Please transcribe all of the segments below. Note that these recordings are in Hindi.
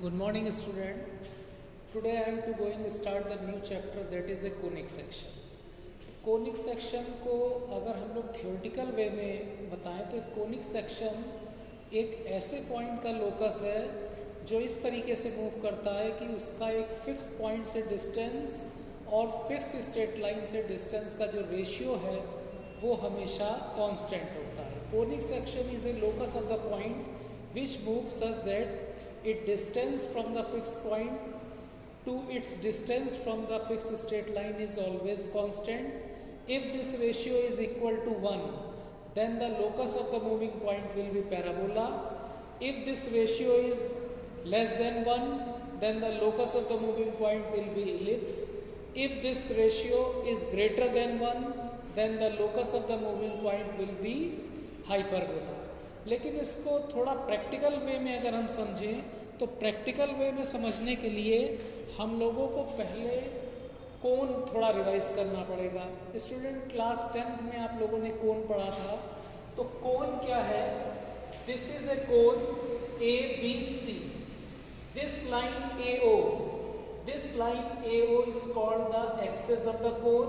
Good morning, student. Today I am to going to start the new chapter, that is a conic section. Conic section को अगर हम लोग थियोरेटिकल वे में बताएं तो कोनिक सेक्शन एक ऐसे पॉइंट का लोकस है जो इस तरीके से मूव करता है कि उसका एक फिक्स पॉइंट से डिस्टेंस और फिक्स स्ट्रेट लाइन से डिस्टेंस का जो रेशियो है वो हमेशा कांस्टेंट होता है. Conic section is A locus of the point which moves such that its distance from the fixed point to its distance from the fixed straight line is always constant. If this ratio is equal to 1, then the locus of the moving point will be parabola. If this ratio is less than 1, then the locus of the moving point will be ellipse. If this ratio is greater than 1, then the locus of the moving point will be hyperbola. लेकिन इसको थोड़ा प्रैक्टिकल वे में अगर हम समझें तो प्रैक्टिकल वे में समझने के लिए हम लोगों को पहले कोन थोड़ा रिवाइज करना पड़ेगा. स्टूडेंट क्लास 10th में आप लोगों ने कोन पढ़ा था. तो कोन क्या है? This is a cone ABC. This line AO, this line AO is called the axis of the कोन.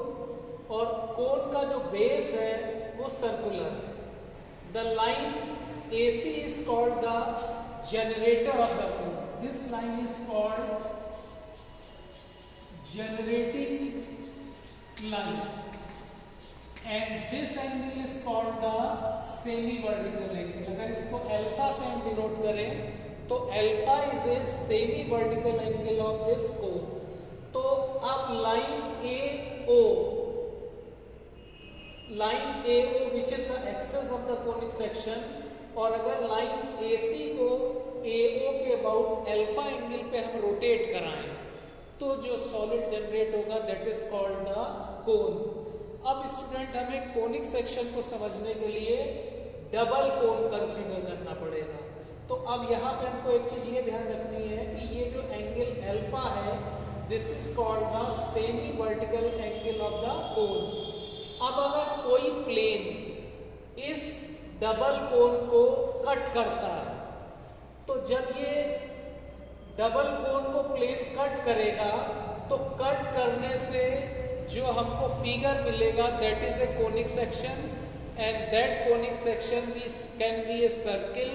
और कोन का जो बेस है वो सर्कुलर है. The line AC is called the generator of the cone. This line is called generating line, and this angle is called the semi-vertical angle. अगर इसको अल्फा से हम डिनोट करें तो alpha is a semi-vertical angle of this cone. तो अब line AO which is the axis of the conic section, और अगर लाइन AC को AO के अबाउट अल्फा एंगल पे हम रोटेट कराएं तो जो सॉलिड जनरेट होगा that is called the cone. अब स्टूडेंट हमें कोनिक सेक्शन को समझने के लिए डबल कोन कंसीडर करना पड़ेगा. तो अब यहाँ पे हमको एक चीज ये ध्यान रखनी है कि ये जो एंगल अल्फा है this is called the semi vertical angle of the कोन. अब अगर कोई प्लेन इस डबल कोन को कट करता है तो जब ये डबल कोन को प्लेन कट करेगा तो कट करने से जो हमको फिगर मिलेगा that is A conic section, and that conic section can be a circle,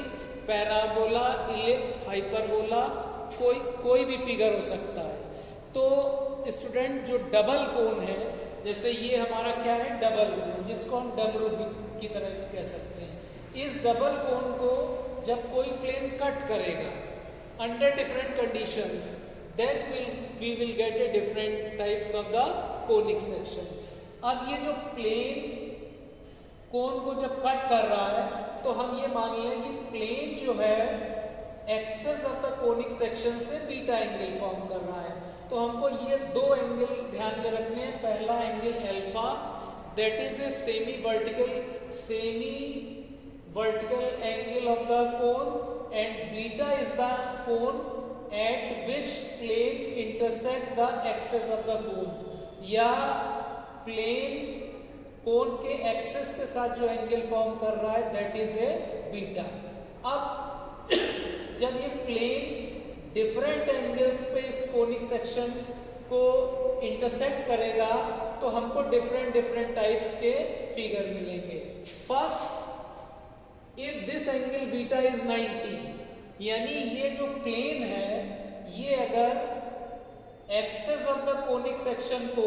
parabola, ellipse, hyperbola, कोई भी फिगर हो सकता है. तो स्टूडेंट जो डबल कोन है, जैसे ये हमारा क्या है डबल कोन, जिसको हम डमरू की तरह कह सकते हैं. इस डबल कोन को जब कोई प्लेन कट करेगा under different conditions then we will get a different types of the conic section. अब ये जो प्लेन कोन को जब कट कर रहा है तो हम ये मान लें कि प्लेन जो है axis of the conic section से बीटा एंगल फॉर्म कर रहा है. तो हमको ये दो एंगल ध्यान में रखने हैं. पहला angle alpha that is a semi vertical angle of the cone, and beta is the cone at which plane intersect the axis of the cone, या प्लेन कोन के एक्सेस के साथ जो एंगल फॉर्म कर रहा है दैट इज ए बीटा. अब जब ये प्लेन डिफरेंट एंगल्स पे इस कोनिक सेक्शन को इंटरसेक्ट करेगा तो हमको डिफरेंट टाइप्स के फिगर मिलेंगे. First, if this angle beta is 90, यानी ये जो प्लेन है ये अगर axis of the conic section को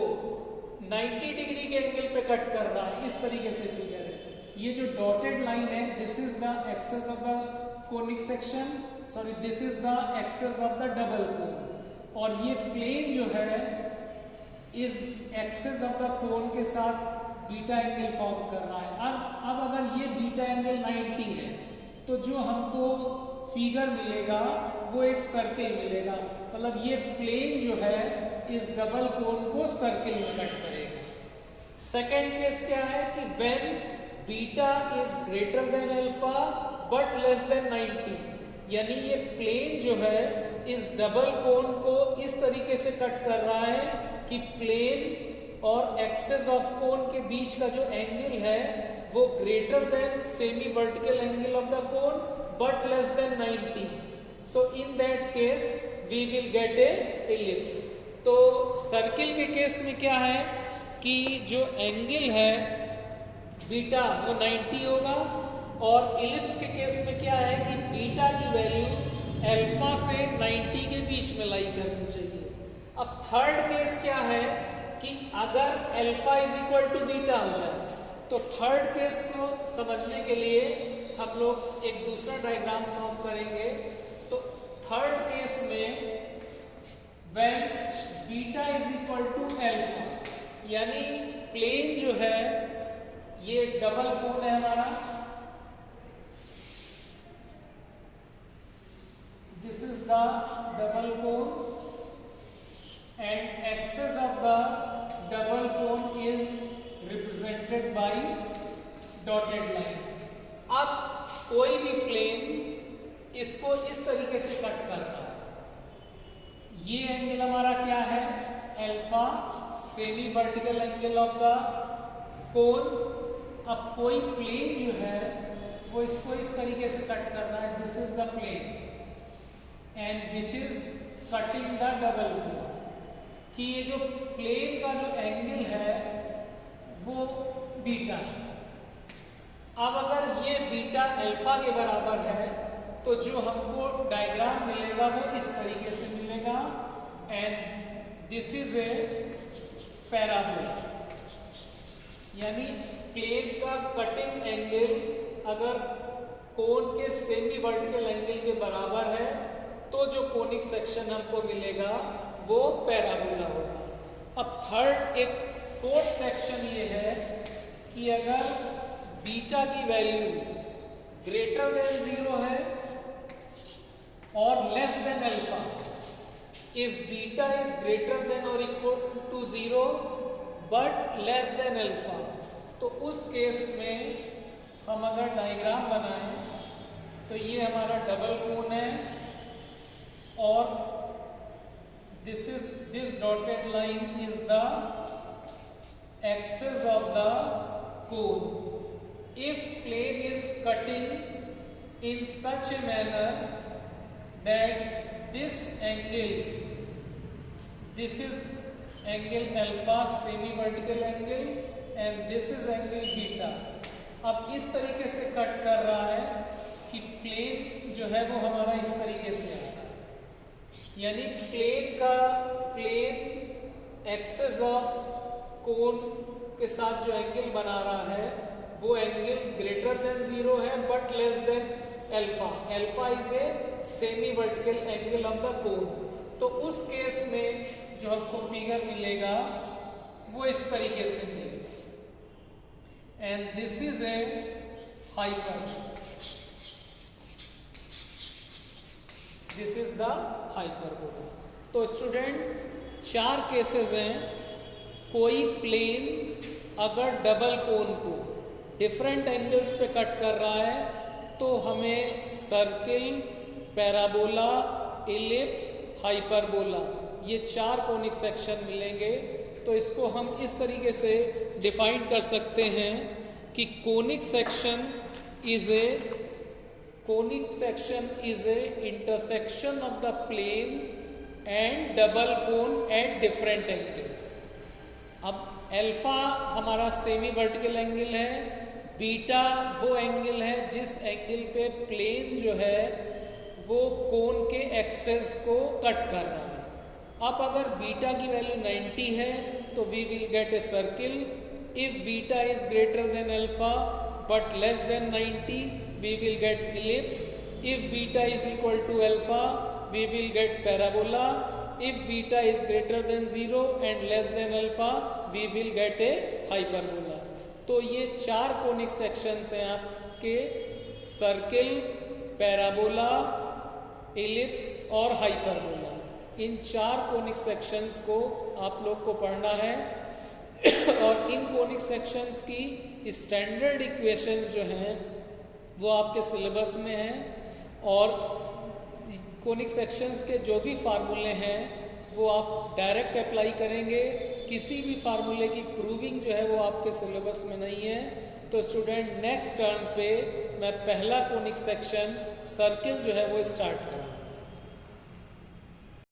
90 डिग्री के एंगल पे कट कर रहा है, इस तरीके से फिगर है. ये जो डॉटेड लाइन है this is the axis of the conic section, sorry this is the axis of the double cone, और ये प्लेन जो है इस एक्सेस ऑफ द कोन के साथ बीटा एंगल फॉर्म कर रहा है. अब अगर ये बीटा एंगल 90 है तो जो हमको फिगर मिलेगा वो एक सर्किल मिलेगा. मतलब ये प्लेन जो है इस डबल कोन को सर्किल में कट करेगा. सेकेंड केस क्या है कि when beta is greater than alpha but less than 90, यानी ये प्लेन जो है इस डबल कोन को इस तरीके से कट कर रहा है कि प्लेन और एक्सेस ऑफ कोन के बीच का जो एंगल है वो greater than semi vertical angle of the cone but less than 90. So in that case we will get a ellipse. तो सर्किल के केस में क्या है कि जो एंगल है बीटा वो 90 होगा, और इलिप्स के केस में क्या है कि बीटा की वैल्यू अल्फा से 90 के बीच में लाई करनी चाहिए। अब थर्ड केस क्या है कि अगर alpha is equal to beta हो जाए, तो थर्ड केस को समझने के लिए हम लोग एक दूसरा डायग्राम फॉर्म करेंगे। तो थर्ड केस में when beta is equal to alpha, यानी प्लेन जो है ये डबल कोन है हमारा, this is the double cone and axis of the double cone is represented by dotted line। अब कोई भी प्लेन इसको इस तरीके से कट कर रहा है, ये एंगल हमारा क्या है alpha, semi vertical angle of the कोन। अब कोई प्लेन जो है वो इसको इस तरीके से कट कर रहा है, this is the plane and which is cutting the double cone, कि ये जो प्लेन का जो एंगल है वो बीटा है। अब अगर ये बीटा अल्फा के बराबर है तो जो हमको डायग्राम मिलेगा वो इस तरीके से मिलेगा, and this is a parabola, यानी प्लेन का कटिंग एंगल अगर कोन के सेमी वर्टिकल एंगल के बराबर है तो जो कोनिक सेक्शन हमको मिलेगा वो पैराबोला होगा। अब थर्ड एक फोर्थ सेक्शन ये है कि अगर बीटा की वैल्यू ग्रेटर देन 0 है और less than alpha, if beta is greater than और equal to 0 but less than alpha, तो उस केस में हम अगर डायग्राम बनाएं तो ये हमारा डबल कोन है, और this dotted line is the axis of the cone. If plane is cutting in such a manner that this angle, this is angle alpha semi vertical angle and this is angle beta, अब इस तरीके से कट कर रहा है कि प्लेन जो है वो हमारा इस तरीके से है, यानी प्लेन एक्सेस ऑफ कोन के साथ जो एंगल बना रहा है वो एंगल ग्रेटर देन 0 है but less than alpha. Alpha is a semi vertical angle of the कोन। तो उस केस में जो आपको फिगर मिलेगा वो इस तरीके से मिलेगा, and this is a hyper, this is the hyperbola. तो स्टूडेंट्स 4 केसेस हैं। कोई प्लेन अगर डबल कोन को डिफरेंट एंगल्स पे कट कर रहा है तो हमें सर्किल, पैराबोला, इलिप्स, हाइपरबोला ये 4 कोनिक सेक्शन मिलेंगे। तो इसको हम इस तरीके से डिफाइन कर सकते हैं कि conic section is a intersection of the plane and double cone at different angles. अब अल्फा हमारा सेमी वर्टिकल एंगल है, बीटा वो एंगल है जिस एंगल पे प्लेन जो है वो कोन के एक्सेस को कट कर रहा है। अब अगर बीटा की वैल्यू 90 है तो we will get a circle. If beta is greater than alpha but less than 90 we will get ellipse. If beta is equal to alpha we will get parabola. If beta is greater than 0 and less than alpha we will get a hyperbola. तो ये 4 कोनिक सेक्शंस हैं आपके, सर्किल, पैराबोला, इलिप्स और हाइपरबोला। इन 4 कोनिक सेक्शंस को आप लोग को पढ़ना है और इन कोनिक सेक्शंस की स्टैंडर्ड इक्वेशंस जो हैं वो आपके सिलेबस में हैं, और कोनिक सेक्शंस के जो भी फार्मूले हैं वो आप डायरेक्ट अप्लाई करेंगे। किसी भी फार्मूले की प्रूविंग जो है वो आपके सिलेबस में नहीं है। तो स्टूडेंट नेक्स्ट टर्म पे मैं पहला कोनिक सेक्शन सर्किल जो है वो स्टार्ट करूँगा।